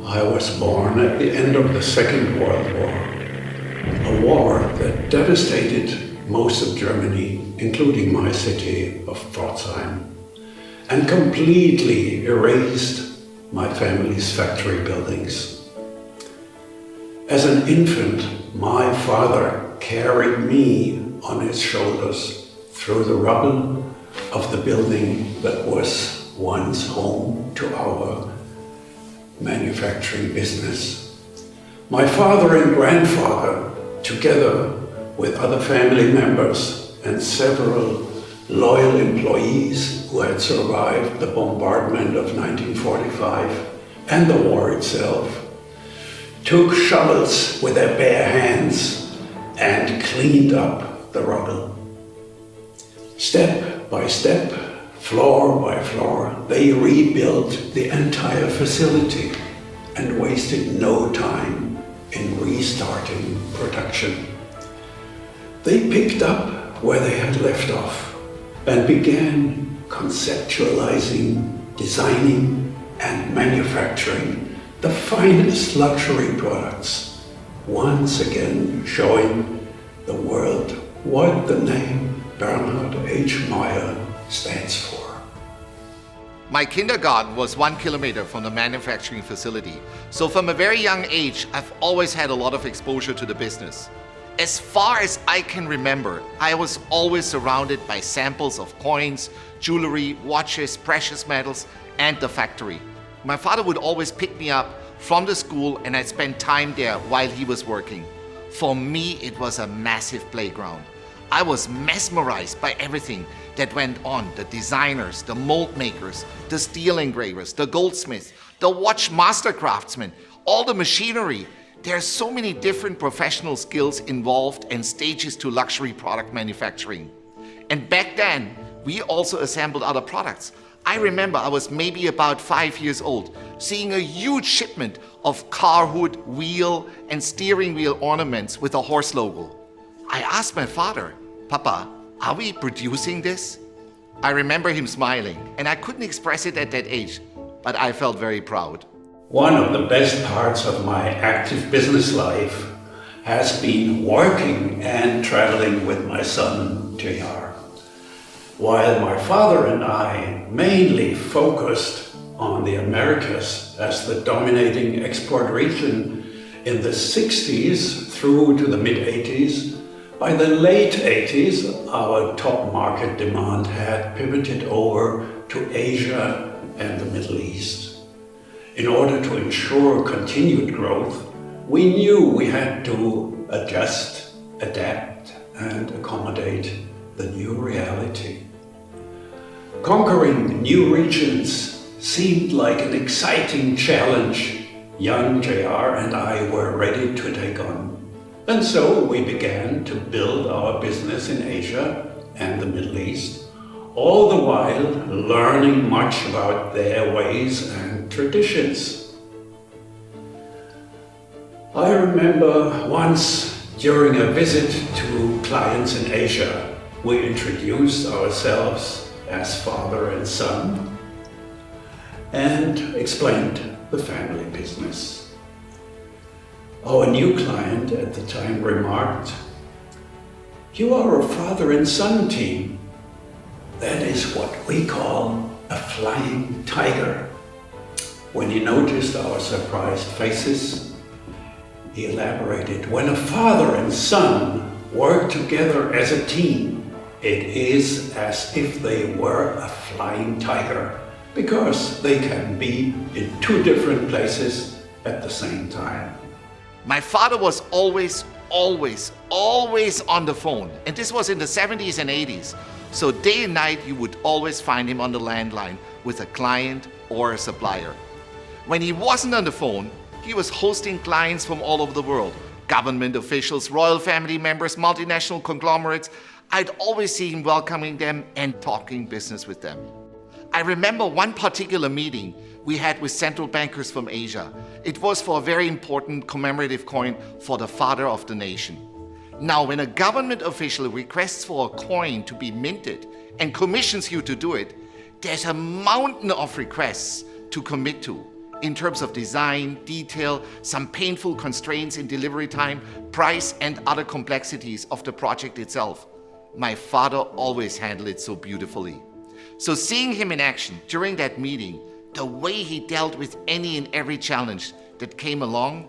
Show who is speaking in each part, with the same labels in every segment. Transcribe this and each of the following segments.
Speaker 1: I was born at the end of the Second World War, a war that devastated most of Germany, including my city of Pforzeim, and completely erased my family's factory buildings. As an infant, my father carried me on his shoulders through the rubble of the building that was once home to our manufacturing business. My father and grandfather, together with other family members and several loyal employees who had survived the bombardment of 1945 and the war itself, took shovels with their bare hands and cleaned up the rubble. Step by step, floor by floor, they rebuilt the entire facility and wasted no time in restarting production. They picked up where they had left off and began conceptualizing, designing, and manufacturing the finest luxury products, once again showing the world what the name Bernhard H Mayer stands for.
Speaker 2: My kindergarten was 1 kilometer from the manufacturing facility, so from a very young age, I've always had a lot of exposure to the business. As far as I can remember, I was always surrounded by samples of coins, jewelry, watches, precious metals, and the factory. My father would always pick me up from the school and I'd spend time there while he was working. For me, it was a massive playground. I was mesmerized by everything that went on, the designers, the mold makers, the steel engravers, the goldsmiths, the watch master craftsmen, all the machinery. There are so many different professional skills involved and stages to luxury product manufacturing. And back then, we also assembled other products. I remember I was maybe about 5 years old, seeing a huge shipment of car hood, wheel, and steering wheel ornaments with a horse logo. I asked my father, "Papa, are we producing this?" I remember him smiling, and I couldn't express it at that age, but I felt very proud.
Speaker 1: One of the best parts of my active business life has been working and traveling with my son, JR. While my father and I mainly focused on the Americas as the dominating export region in the 60s through to the mid-80s, by the late 80s, our top market demand had pivoted over to Asia and the Middle East. In order to ensure continued growth, we knew we had to adjust, adapt, and accommodate the new reality. Conquering new regions seemed like an exciting challenge young JR and I were ready to take on. And so we began to build our business in Asia and the Middle East, all the while learning much about their ways and traditions. I remember once during a visit to clients in Asia, we introduced ourselves as father and son and explained the family business. Our new client at the time remarked, "You are a father and son team. That is what we call a flying tiger." When he noticed our surprised faces, he elaborated, "When a father and son work together as a team, it is as if they were a flying tiger, because they can be in two different places at the same time."
Speaker 2: My father was always on the phone. And this was in the 70s and 80s. So day and night, you would always find him on the landline with a client or a supplier. When he wasn't on the phone, he was hosting clients from all over the world. Government officials, royal family members, multinational conglomerates. I'd always see him welcoming them and talking business with them. I remember one particular meeting we had with central bankers from Asia. It was for a very important commemorative coin for the father of the nation. Now, when a government official requests for a coin to be minted and commissions you to do it, there's a mountain of requests to commit to. in terms of design, detail, some painful constraints in delivery time, price, and other complexities of the project itself. My father always handled it so beautifully. So seeing him in action during that meeting, the way he dealt with any and every challenge that came along,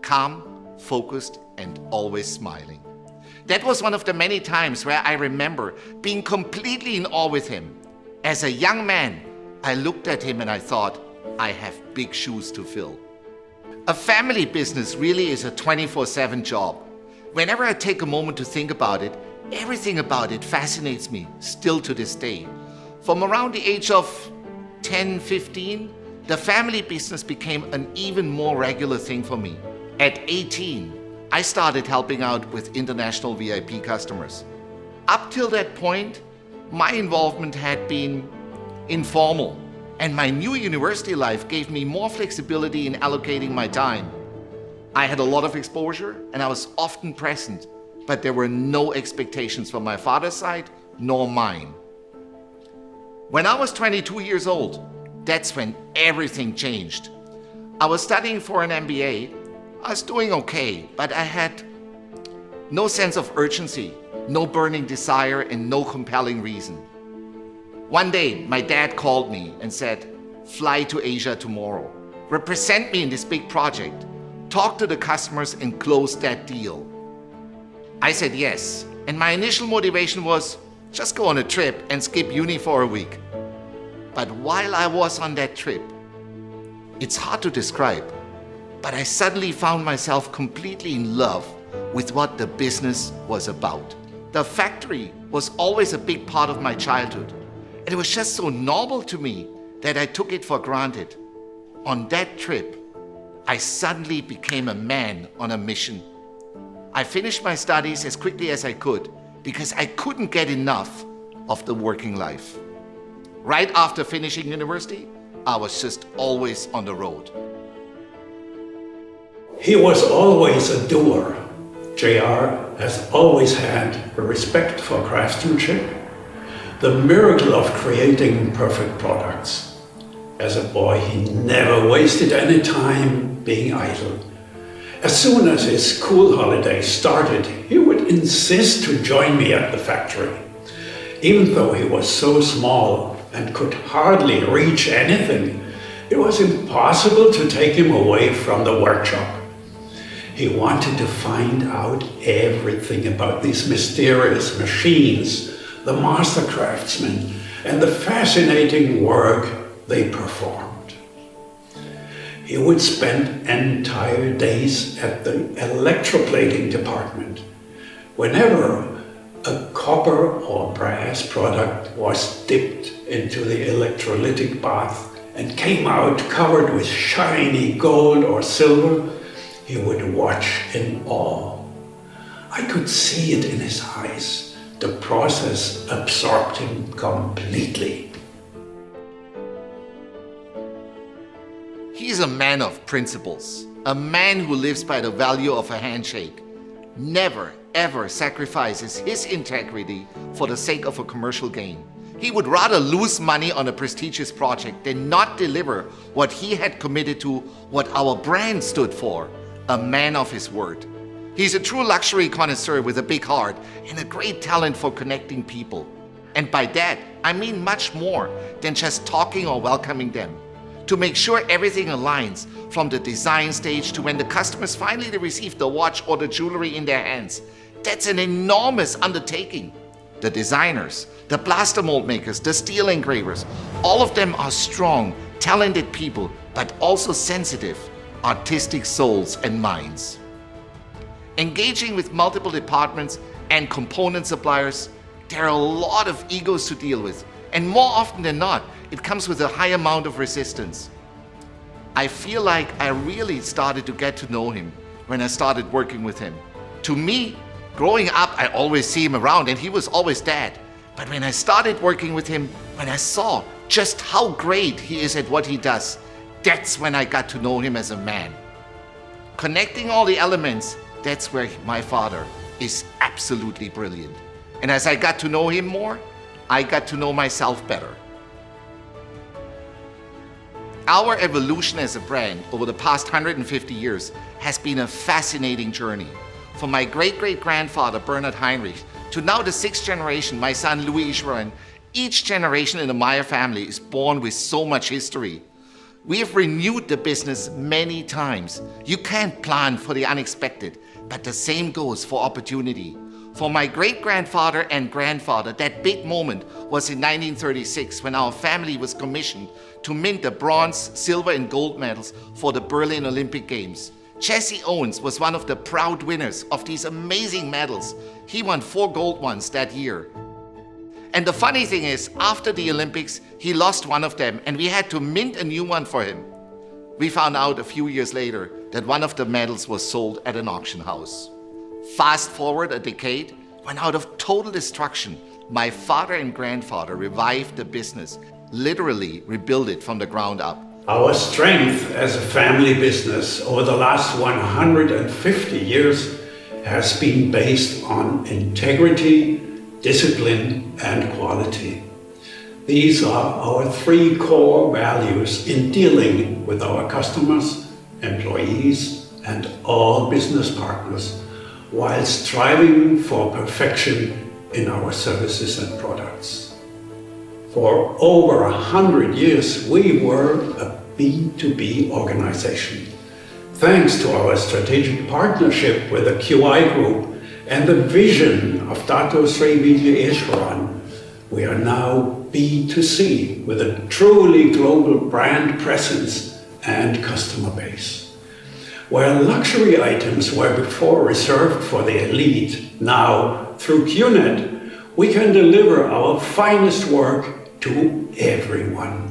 Speaker 2: calm, focused, and always smiling. That was one of the many times where I remember being completely in awe with him. As a young man, I looked at him and I thought, I have big shoes to fill. A family business really is a 24/7 job. Whenever I take a moment to think about it, everything about it fascinates me still to this day. From around the age of 10, 15, the family business became an even more regular thing for me. At 18, I started helping out with international VIP customers. Up till that point, my involvement had been informal, and my new university life gave me more flexibility in allocating my time. I had a lot of exposure and I was often present, but there were no expectations from my father's side nor mine. When I was 22 years old, that's when everything changed. I was studying for an MBA. I was doing okay, but I had no sense of urgency, no burning desire, and no compelling reason. One day, my dad called me and said, "Fly to Asia tomorrow. Represent me in this big project. Talk to the customers and close that deal." I said yes, and my initial motivation was just go on a trip and skip uni for a week. But while I was on that trip, it's hard to describe, but I suddenly found myself completely in love with what the business was about. The factory was always a big part of my childhood, and it was just so normal to me that I took it for granted. On that trip, I suddenly became a man on a mission. I finished my studies as quickly as I could because I couldn't get enough of the working life. Right after finishing university, I was just always on the road.
Speaker 1: He was always a doer. JR has always had a respect for craftsmanship, the miracle of creating perfect products. As a boy, he never wasted any time being idle. As soon as his school holidays started, he would insist to join me at the factory. Even though he was so small and could hardly reach anything, it was impossible to take him away from the workshop. He wanted to find out everything about these mysterious machines, the master craftsmen, and the fascinating work they performed. He would spend entire days at the electroplating department. Whenever a copper or brass product was dipped into the electrolytic bath and came out covered with shiny gold or silver, he would watch in awe. I could see it in his eyes. The process absorbed him completely.
Speaker 2: He's a man of principles, a man who lives by the value of a handshake. Never, ever sacrifices his integrity for the sake of a commercial gain. He would rather lose money on a prestigious project than not deliver what he had committed to, what our brand stood for, a man of his word. He's a true luxury connoisseur with a big heart and a great talent for connecting people. And by that, I mean much more than just talking or welcoming them. To make sure everything aligns from the design stage to when the customers finally receive the watch or the jewelry in their hands. That's an enormous undertaking. The designers, the plaster mold makers, the steel engravers, all of them are strong, talented people, but also sensitive, artistic souls and minds. Engaging with multiple departments and component suppliers, there are a lot of egos to deal with, and more often than not, it comes with a high amount of resistance. I feel like I really started to get to know him when I started working with him. To me, growing up, I always see him around and he was always dad. But when I started working with him, when I saw just how great he is at what he does, that's when I got to know him as a man. Connecting all the elements, that's where my father is absolutely brilliant. And as I got to know him more, I got to know myself better. Our evolution as a brand over the past 150 years has been a fascinating journey. From my great-great-grandfather Bernhard Heinrich to now the 6th generation, my son Louis Ishwaran, each generation in the Mayer family is born with so much history. We have renewed the business many times. You can't plan for the unexpected, but the same goes for opportunity. For my great-grandfather and grandfather, that big moment was in 1936 when our family was commissioned to mint the bronze, silver and gold medals for the Berlin Olympic Games. Jesse Owens was one of the proud winners of these amazing medals. He won 4 gold ones that year. And the funny thing is, after the Olympics, he lost one of them and we had to mint a new one for him. We found out a few years later that one of the medals was sold at an auction house. Fast forward a decade, when out of total destruction, my father and grandfather revived the business, literally rebuilt it from the ground up.
Speaker 1: Our strength as a family business over the last 150 years has been based on integrity, discipline, and quality. These are our 3 core values in dealing with our customers, employees, and all business partners, while striving for perfection in our services and products. For over 100 years, we were a B2B organization. Thanks to our strategic partnership with the QI Group and the vision of Dr. Srividya Ishwaran, we are now B2C with a truly global brand presence and customer base. Where luxury items were before reserved for the elite, now through QNET, we can deliver our finest work to everyone.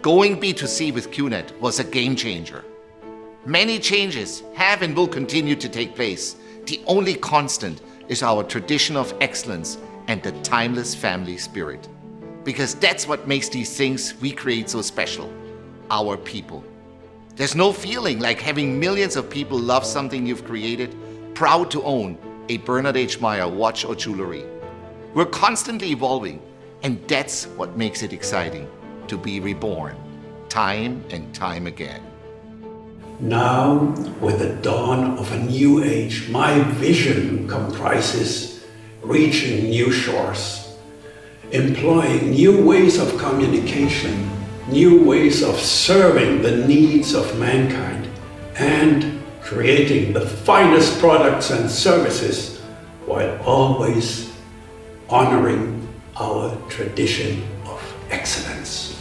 Speaker 2: Going B2C with QNET was a game changer. Many changes have and will continue to take place. The only constant is our tradition of excellence and the timeless family spirit. Because that's what makes these things we create so special, our people. There's no feeling like having millions of people love something you've created, proud to own a Bernhard H Mayer watch or jewelry. We're constantly evolving, and that's what makes it exciting, to be reborn, time and time again.
Speaker 1: Now, with the dawn of a new age, my vision comprises reaching new shores, employing new ways of communication, new ways of serving the needs of mankind, and creating the finest products and services while always honoring our tradition of excellence.